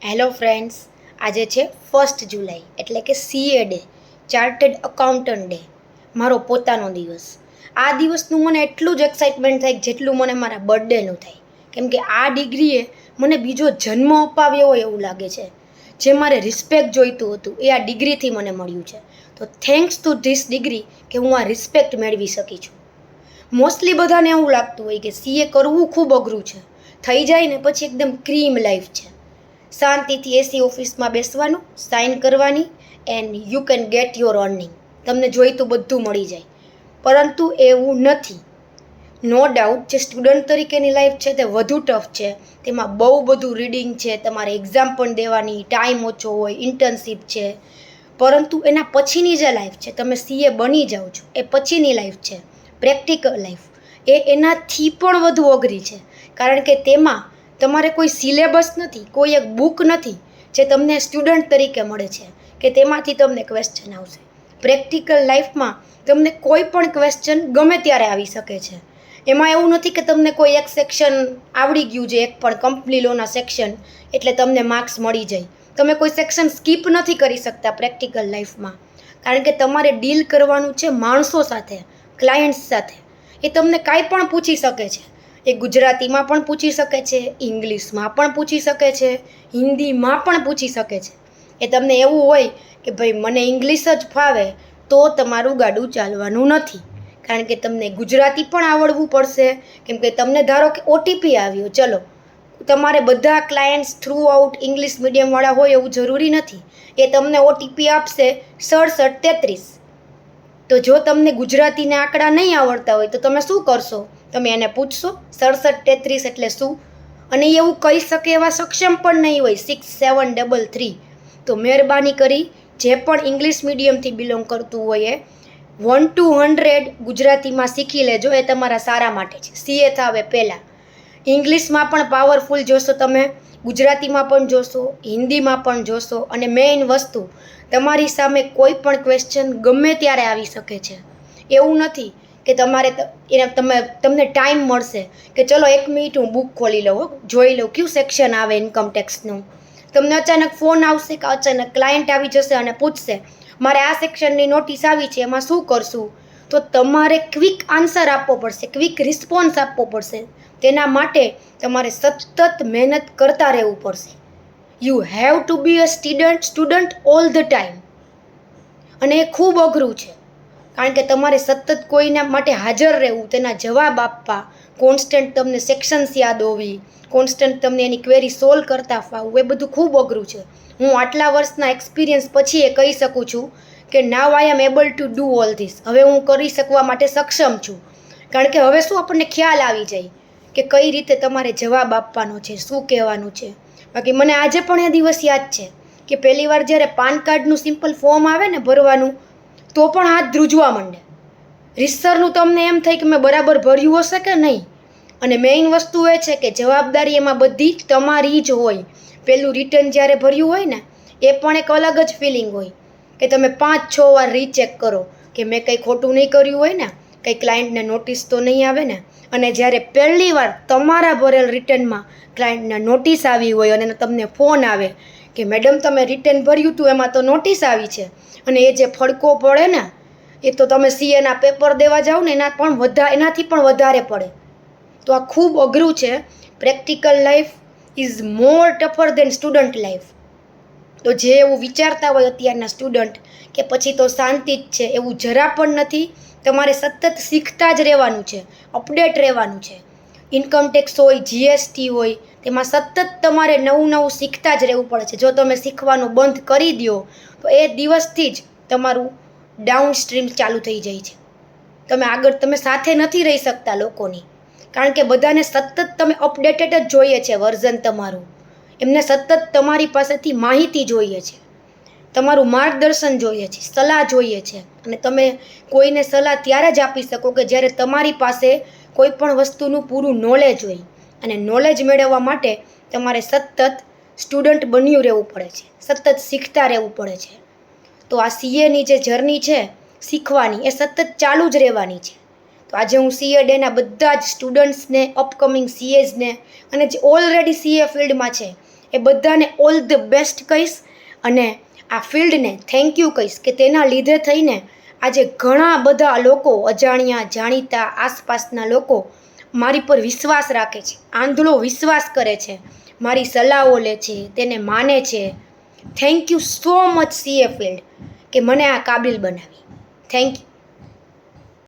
Hello friends, આજે છે 1 જુલાઈ એટલે કે CA day, chartered accountant day, મારો પોતાનો દિવસ. આ દિવસનું મને એટલું જ એક્સાઇટમેન્ટ થાય જેટલું મને મારા બર્થડેનું થાય, કેમ કે આ ડિગ્રીએ મને બીજો જન્મ અપાવ્યો હોય એવું લાગે છે. જે મારે રિસ્પેક્ટ જોઈતું હતું એ આ ડિગ્રીથી મને મળ્યું છે. તો થેન્ક્સ ટુ ધીસ ડિગ્રી કે હું આ રિસ્પેક્ટ મેળવી શકી છું. મોસ્ટલી બધાને એવું લાગતું હોય કે સીએ કરવું ખૂબ અઘરું છે, થઈ જાય ને પછી એકદમ ક્રીમ લાઈફ છે, શાંતિથી એસી ઓફિસમાં બેસવાનું, સાઇન કરવાની and you can get your earning, તમને જોઈતું બધું મળી જાય. પરંતુ એવું નથી. નો ડાઉટ જે સ્ટુડન્ટ તરીકેની લાઈફ છે તે વધુ ટફ છે. તેમાં બહુ બધું રીડિંગ છે, તમારે એક્ઝામ પણ દેવાની, ટાઈમ ઓછો હોય, ઇન્ટર્નશીપ છે. પરંતુ એના પછીની જે લાઈફ છે, તમે સીએ બની જાઓ છો એ પછીની લાઈફ છે, પ્રેક્ટિકલ લાઈફ, એ એનાથી પણ વધુ અઘરી છે. કારણ કે તેમાં તમારે કોઈ સિલેબસ નથી, કોઈ એક બુક નથી જે તમને સ્ટુડન્ટ તરીકે મળે છે કે તેમાંથી તમને ક્વેશ્ચન આવશે. પ્રેક્ટિકલ લાઈફમાં તમને કોઈ પણ ક્વેશ્ચન ગમે ત્યારે આવી શકે છે. એમાં એવું નથી કે તમને કોઈ એક સેક્શન આવડી ગયું છે, એક પણ કંપની લોના સેક્શન, એટલે તમને માર્ક્સ મળી જાય. તમે કોઈ સેક્શન સ્કીપ નથી કરી શકતા પ્રેક્ટિકલ લાઈફમાં, કારણ કે તમારે ડીલ કરવાનું છે માણસો સાથે, ક્લાયન્ટ્સ સાથે. એ તમને કાંઈ પણ પૂછી શકે છે. એ ગુજરાતીમાં પણ પૂછી શકે છે, ઇંગ્લિશમાં પણ પૂછી શકે છે, હિન્દીમાં પણ પૂછી શકે છે. એ તમને એવું હોય કે ભાઈ મને ઇંગ્લિશ જ ફાવે, તો તમારું ગાડું ચાલવાનું નથી, કારણ કે તમને ગુજરાતી પણ આવડવું પડશે. કેમ કે તમને ધારો કે ઓટીપી આવ્યો, ચલો, તમારે બધા ક્લાયન્ટ્સ થ્રુ આઉટ ઇંગ્લિશ મીડિયમવાળા હોય એવું જરૂરી નથી. એ તમને ઓટીપી આપશે 6733. તો જો તમને ગુજરાતીના આંકડા નહીં આવડતા હોય તો તમે શું કરશો? તમે એને પૂછશો 6733 એટલે શું? અને એવું કહી શકે એવા સક્ષમ પણ નહીં હોય 6733. તો મહેરબાની કરી જે પણ ઇંગ્લિશ મીડિયમથી બિલોંગ કરતું હોય એ 1 to 100 ગુજરાતીમાં શીખી લેજો, એ તમારા સારા માટે છે. સીએ થાવે પહેલાં ઇંગ્લિશમાં પણ પાવરફુલ જોશો તમે, ગુજરાતીમાં પણ જોશો, હિન્દીમાં પણ જોશો. અને મેઇન વસ્તુ, તમારી સામે કોઈ પણ ક્વેશ્ચન ગમે ત્યારે આવી શકે છે. એવું નથી કે તમારે તમને ટાઈમ મળશે કે ચલો 1 મિનિટ હું બુક ખોલી લઉં, જોઈ લઉં કયું સેક્શન આવે ઇન્કમ ટેક્સનું. તમને અચાનક ફોન આવશે કે અચાનક ક્લાયન્ટ આવી જશે અને પૂછશે મારે આ સેક્શનની નોટિસ આવી છે, એમાં શું કરશું? તો તમારે ક્વિક આન્સર આપવો પડશે, ક્વિક રિસ્પોન્સ આપવો પડશે. તેના માટે તમારે સતત મહેનત કરતા રહેવું પડશે. You have to be a student all the time. અને એ ખૂબ અઘરું છે, કારણ કે તમારે સતત કોઈના માટે હાજર રહેવું, તેના જવાબ આપવા, કોન્સ્ટન્ટ તમને સેક્શન્સ યાદ હોવી, કોન્સ્ટન્ટ તમને એની ક્વેરી સોલ્વ કરતા ફાવવું, એ બધું ખૂબ અઘરું છે. હું આટલા વર્ષના એક્સપિરિયન્સ પછી એ કહી શકું છું કે now I am able to do all this. હવે હું કરી શકવા માટે સક્ષમ છું, કારણ કે હવે શું આપણને ખ્યાલ આવી જાય કે કઈ રીતે તમારે જવાબ આપવાનો છે, શું કહેવાનું છે. બાકી મને આજે પણ એ દિવસ યાદ છે કે પહેલી વાર જ્યારે પાન કાર્ડનું સિમ્પલ ફોર્મ આવે ને ભરવાનું, તો પણ હાથ ધ્રુજવા માંડે. રીતસરનું તમને એમ થાય કે મેં બરાબર ભર્યું હશે કે નહીં. અને મેઇન વસ્તુ એ છે કે જવાબદારી એમાં બધી તમારી જ હોય. પેલું રિટર્ન જ્યારે ભર્યું હોય ને, એ પણ એક અલગ જ ફિલિંગ હોય કે તમે 5-6 વાર રીચેક કરો કે મેં કંઈ ખોટું નહીં કર્યું હોય ને, કંઈ ક્લાયન્ટને નોટિસ તો નહીં આવે ને. અને જ્યારે પહેલી વાર તમારા ભરેલ રિટર્નમાં ક્લાયન્ટને નોટિસ આવી હોય અને તમને ફોન આવે કે મેડમ તમે રિટર્ન ભર્યું હતું એમાં તો નોટિસ આવી છે, અને એ જે ફડકો પડે ને, એ તો તમે સીએના પેપર દેવા જાઓ ને એનાથી પણ વધારે પડે. તો આ ખૂબ અઘરું છે. Practical life is more tougher than student life. તો જે એવું વિચારતા હોય અત્યારના સ્ટુડન્ટ કે પછી તો શાંતિ જ છે, એવું જરા પણ નથી. તમારે સતત શીખતા જ રહેવાનું છે, અપડેટ રહેવાનું છે. ઇન્કમ ટેક્સ હોય, જીએસટી હોય, તેમાં સતત તમારે નવું નવું શીખતા જ રહેવું પડે છે. જો તમે શીખવાનું બંધ કરી દો તો એ દિવસથી જ તમારું ડાઉન સ્ટ્રીમ ચાલુ થઈ જાય છે. તમે સાથે નથી રહી શકતા લોકોની, કારણ કે બધાને સતત તમે અપડેટેડ જ જોઈએ છે વર્ઝન તમારું. એમને સતત તમારી પાસેથી માહિતી જોઈએ છે, તમારું માર્ગદર્શન જોઈએ છે, સલાહ જોઈએ છે. અને તમે કોઈને સલાહ ત્યારે જ આપી શકો કે જ્યારે તમારી પાસે કોઈ પણ વસ્તુનું પૂરું નોલેજ હોય. અને નોલેજ મેળવવા માટે તમારે સતત સ્ટુડન્ટ બન્યું રહેવું પડે છે, સતત શીખતા રહેવું પડે છે. તો આ સીએની જે જર્ની છે શીખવાની, એ સતત ચાલુ જ રહેવાની છે. તો આજે હું સીએ ડેના બધા જ સ્ટુડન્ટ્સને, અપકમિંગ સીએઝને અને જે ઓલરેડી સીએ ફિલ્ડમાં છે એ બધાને ઓલ ધ બેસ્ટ કહીશ અને આ ફિલ્ડને થેન્ક યુ કહીશ કે તેના લીધે થઈને આજે ઘણા બધા લોકો અજાણ્યા જાણીતા આસપાસના લોકો મારી પર વિશ્વાસ રાખે છે, આંધળો વિશ્વાસ કરે છે, મારી સલાહો લે છે, તેને માને છે. Thank you so much CA field કે મને આ કાબિલ બનાવી. Thank you.